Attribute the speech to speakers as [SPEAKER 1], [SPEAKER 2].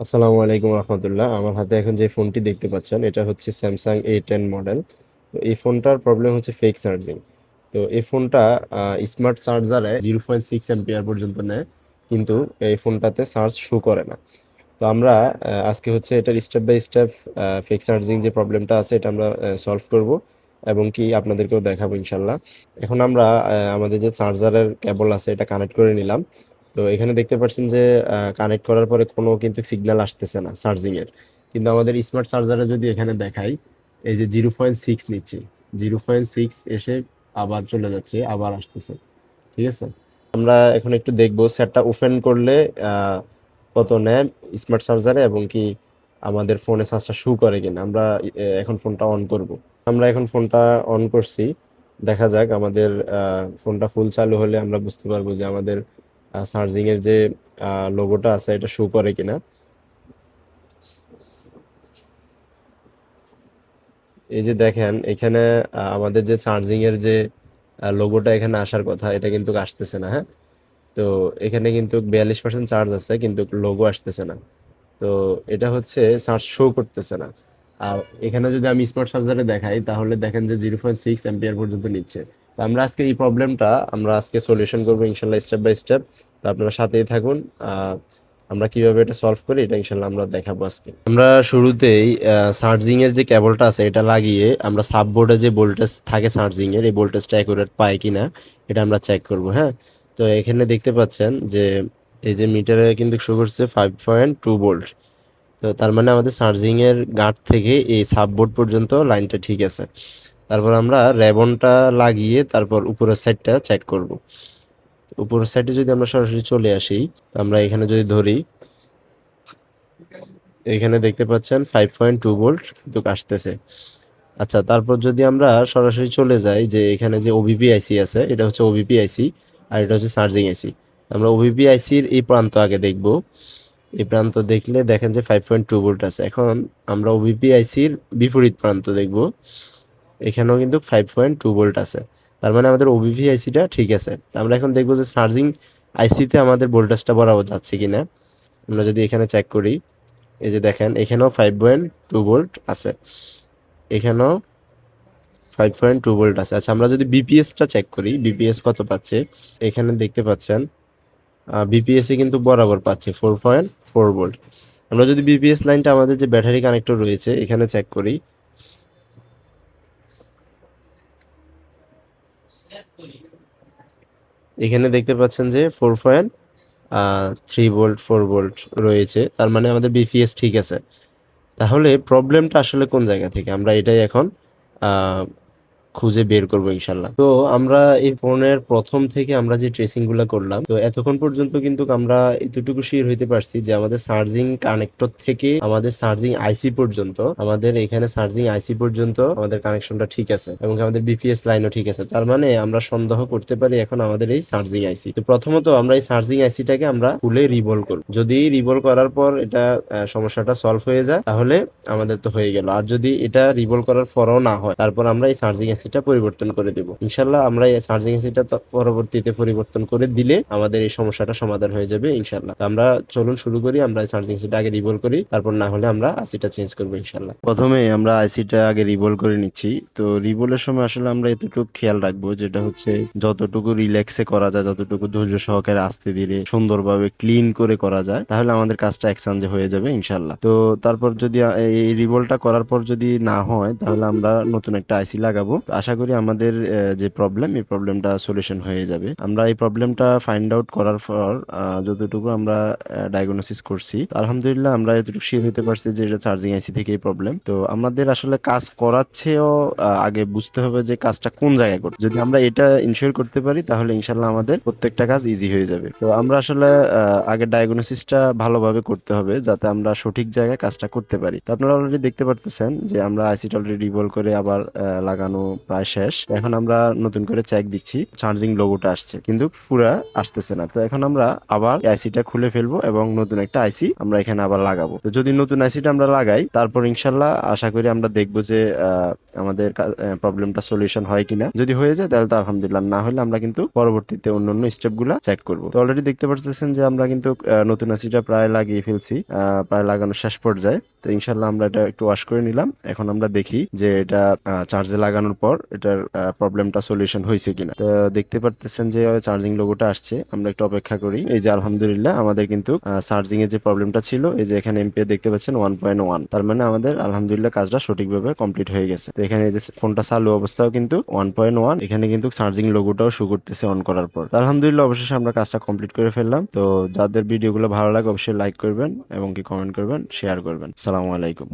[SPEAKER 1] আসসালামু আলাইকুম রহমতুল্লাহ। আমার হাতে এখন যে ফোনটি দেখতে পাচ্ছেন এটা হচ্ছে স্যামসাং A10 মডেল। তো এই ফোনটার প্রবলেম হচ্ছে ফেক চার্জিং। তো এই ফোনটা স্মার্ট চার্জারে 0.6 অ্যাম্পিয়ার পর্যন্ত নেয়, কিন্তু এই ফোনটাতে চার্জ শো করে না। তো আমরা আজকে হচ্ছে এটার step by step fake charging যে প্রবলেমটা আছে এটা আমরা সলভ করব এবং কি আপনাদেরকেও দেখাবো ইনশাল্লাহ। এখন আমরা আমাদের যে চার্জারের কেবল আছে এটা কানেক্ট করে নিলাম। তো এখানে দেখতে পাচ্ছেন যে কানেক্ট করার পরে কোনো কিন্তু সিগন্যাল আসতেছে না চার্জিং এর। কিন্তু আমাদের স্মার্ট চার্জারে যদি এখানে দেখাই, এই যে 0.6 নিচ্ছে, 0.6 এসে আবার চলে যাচ্ছে, আবার আসতেছে। ঠিক আছে, আমরা এখন একটু দেখবো সেটটা ওপেন করলে আহ, কত নেয় স্মার্ট চার্জারে এবং কি আমাদের ফোনে চার্জটা শু করে কিনা। আমরা এখন ফোনটা অন করব। আমরা এখন ফোনটা অন করছি, দেখা যাক আমাদের ফোনটা ফুল চালু হলে আমরা বুঝতে পারবো যে আমাদের চার্জিং এর যে লোগোটা আছে এটা শো করে কিনা। এই যে দেখেন এখানে আমাদের যে চার্জিং এর যে লোগোটা এখানে আসার কথা এটা কিন্তু আসতেছে না। হ্যাঁ, তো এখানে কিন্তু 42% চার্জ আছে কিন্তু লোগো আসতেছে না। তো এটা হচ্ছে চার্জ শো করতেছে না। আর এখানে যদি আমি স্মার্ট চার্জারে দেখাই তাহলে দেখেন যে 0.6 অ্যাম্পিয়ার পর্যন্ত নিচ্ছে। তো আমরা আজকে এই প্রবলেমটা আমরা আজকে সলিউশন করবো ইনশাল্লাহ, স্টেপ বাই স্টেপ। তো আপনারা সাথেই থাকুন। আমরা কিভাবে এটা সলভ করি এটা ইনশাল্লাহ আমরা দেখাবো আজকে। আমরা শুরুতেই চার্জিং এর যে কেবলটা আছে এটা লাগিয়ে আমরা সাববোর্ডে যে ভোল্টেজ থাকে চার্জিং এর, এই ভোল্টেজটা অ্যাকুরেট পায় কিনা এটা আমরা চেক করব। হ্যাঁ, তো এখানে দেখতে পাচ্ছেন যে এই যে মিটারে কিন্তু শো করছে 5.2 ভোল্ট। তো তার মানে আমাদের চার্জিং এর গাঁট থেকে এই সাববোর্ড পর্যন্ত লাইনটা ঠিক আছে। তারপর আমরা রেবনটা লাগিয়ে তারপর উপরের সাইডটা চেক করব। উপরের সাইডে যদি আমরা সরাসরি চলে আসি, তো আমরা এখানে যদি ধরি, এখানে দেখতে পাচ্ছেন 5.2 ভোল্ট কিন্তু আসতেছে। আচ্ছা, তারপর যদি আমরা সরাসরি চলে যাই যে এখানে যে ওবিপি আইসি আছে, এটা হচ্ছে ওবিপি আইসি আর এটা হচ্ছে চার্জিং আইসি। আমরা ওবিপি আইসির এই প্রান্ত আগে দেখব। এই প্রান্ত দেখলে দেখেন যে 5.2 ভোল্ট আছে। এখন আমরা ওবিপি আইসির বিপরীত প্রান্ত দেখব, এখানেও কিন্তু 5.2 ভোল্ট আছে। তার মানে আমাদের ওবিপি আইসিটা ঠিক আছে। তা আমরা এখন দেখবো যে চার্জিং আইসিতে আমাদের ভোল্টেজটা বরাবর যাচ্ছে কিনা। আমরা যদি এখানে চেক করি, এই যে দেখেন এখানেও 5.2 ভোল্ট আছে, এখানেও 5.2 ভোল্ট আছে। আচ্ছা, আমরা যদি বিপিএসটা চেক করি, বিপিএস কত পাচ্ছে এখানে দেখতে পাচ্ছেন, বিপিএস এ কিন্তু বরাবর পাচ্ছে 4.4 ভোল্ট। আমরা যদি বিপিএস লাইনটা আমাদের যে ব্যাটারি কানেক্টর রয়েছে এখানে চেক করি, এখানে দেখতে পাচ্ছেন যে 4.3 ভোল্ট, 4 ভোল্ট রয়েছে। তার মানে আমাদের বিপিএস ঠিক আছে। তাহলে প্রবলেমটা আসলে কোন জায়গা থেকে, আমরা এটাই এখন আহ, খুঁজে বের করবো ইনশাল্লাহ। তো আমরা এই ফোনের প্রথম থেকে আমরা যে ট্রেসিং গুলা করলাম, তো এতক্ষণ পর্যন্ত কিন্তু আমরা এতটুকু শিওর হইতে পারছি যে আমাদের চার্জিং কানেক্টর থেকে আমাদের চার্জিং আইসি পর্যন্ত, আমাদের এখানে চার্জিং আইসি পর্যন্ত আমাদের কানেকশনটা ঠিক আছে এবং আমাদের বিপিএস লাইনও ঠিক আছে। তার মানে আমরা সন্দেহ করতে পারি এখন আমাদের এই চার্জিং আইসি। তো প্রথমত আমরা এই চার্জিং আইসিটাকে আমরা খুলে রিভলভ করব। যদি রিভলভ করার পর এটা সমস্যাটা সলভ হয়ে যায় তাহলে আমাদের তো হয়ে গেল। আর যদি এটা রিভলভ করার পরও না হয় তারপর আমরা এই চার্জিং এসিটা পরিবর্তন করে দেব ইনশাল্লাহ। আমরা এই চার্জিং এসিটা পরবর্তীতে পরিবর্তন করে দিলে আমাদের এই সমস্যাটা সমাধান হয়ে যাবে ইনশাল্লাহ। তো আমরা চলুন শুরু করি। আমরা চার্জিং এসিটা আগে রিভলভ করি, তারপর না হলে আমরা আইসিটা চেঞ্জ করবো ইনশাল্লাহ। প্রথমে আমরা আইসিটা আগে রিভলভ করে নিচ্ছি। তো রিভলের সময় আসলে আমরা এতটুকু খেয়াল রাখবো, যেটা হচ্ছে যতটুকু রিল্যাক্সে করা যায়, যতটুকু ধৈর্য সহকারে আস্তে ধীরে সুন্দরভাবে ক্লিন করে করা যায় তাহলে আমাদের কাজটা একসাথে হয়ে যাবে ইনশাল্লাহ। তো তারপর যদি এই রিভলটা করার পর যদি না হয় তাহলে আমরা নতুন একটা আইসি লাগাবো। তো আশা করি আমাদের যে প্রবলেম, এই প্রবলেমটা সলিউশন হয়ে যাবে। আমরা এই প্রবলেমটা ফাইন্ড আউট করার পর যতটুকু আমরা ডায়াগনোসিস করছি, তো আলহামদুলিল্লাহ আমরা এতটুকু শিওর হতে পারছি যে এটা চার্জিং আইসি থেকেই প্রবলেম। তো আমাদের আসলে কাজ করাচ্ছেও আগে বুঝতে হবে যে কাজটা কোন জায়গায় করতে। যদি আমরা এটা ইনশিওর করতে পারি তাহলে ইনশাল্লাহ আমাদের প্রত্যেকটা কাজ ইজি হয়ে যাবে। তো আমরা আসলে আগে ডায়াগনোসিসটা ভালোভাবে করতে হবে যাতে আমরা সঠিক জায়গায় কাজটা করতে পারি। তো আপনারা অলরেডি দেখতে পারতেছেন যে আমরা আইসিটা অলরেডি রিভলভ করে আবার লাগানো প্রায় শেষ। এখন আমরা নতুন করে চেক দিচ্ছি, চার্জিং লোগোটা আসছে কিন্তু পুরা আসতেছে না। তো এখন আমরা আবার আইসিটা খুলে ফেলবো এবং নতুন একটা আইসি আমরা এখানে আবার লাগাবো। তো যদি নতুন আইসিটা আমরা লাগাই তারপর ইনশাল্লাহ আশা করি আমরা দেখবো যে আমাদের প্রবলেমটা সলিউশন হয় কিনা। যদি হয়ে যায় তাহলে তো আলহামদুলিল্লাহ, না হলে আমরা কিন্তু পরবর্তীতে অন্যান্য স্টেপ গুলা চেক করবো। তো অলরেডি দেখতে পাচ্ছেন যে আমরা কিন্তু নতুন আইসিটা প্রায় লাগিয়ে ফেলছি, প্রায় লাগানোর শেষ পর্যায়ে। তো ইনশাল্লাহ আমরা এটা একটু ওয়াশ করে নিলাম। এখন আমরা দেখি যে এটা চার্জে লাগানোর পর এটার প্রবলেমটা সলিউশন হয়েছে কিনা। তো দেখতে পারতেছেন যে চার্জিং লোগোটা আসছে, আমরা একটু অপেক্ষা করি। এই যে আলহামদুলিল্লাহ আমাদের কিন্তু চার্জিং এর যে প্রবলেমটা ছিল, এই যে এখানে এমপিআর দেখতে পাচ্ছেন 1.1, তার মানে আমাদের আলহামদুলিল্লাহ কাজটা সঠিকভাবে কমপ্লিট হয়ে গেছে। তো এখানে এই যে ফোনটা চালু অবস্থাও কিন্তু 1.1, এখানে কিন্তু চার্জিং লোগোটাও শো করতেছে অন করার পর। তো আলহামদুলিল্লাহ অবশেষে আমরা কাজটা কমপ্লিট করে ফেললাম। তো যাদের ভিডিওগুলো ভালো লাগে অবশ্যই লাইক করবেন এবং কি কমেন্ট করবেন, শেয়ার করবেন। আসসালামু আলাইকুম।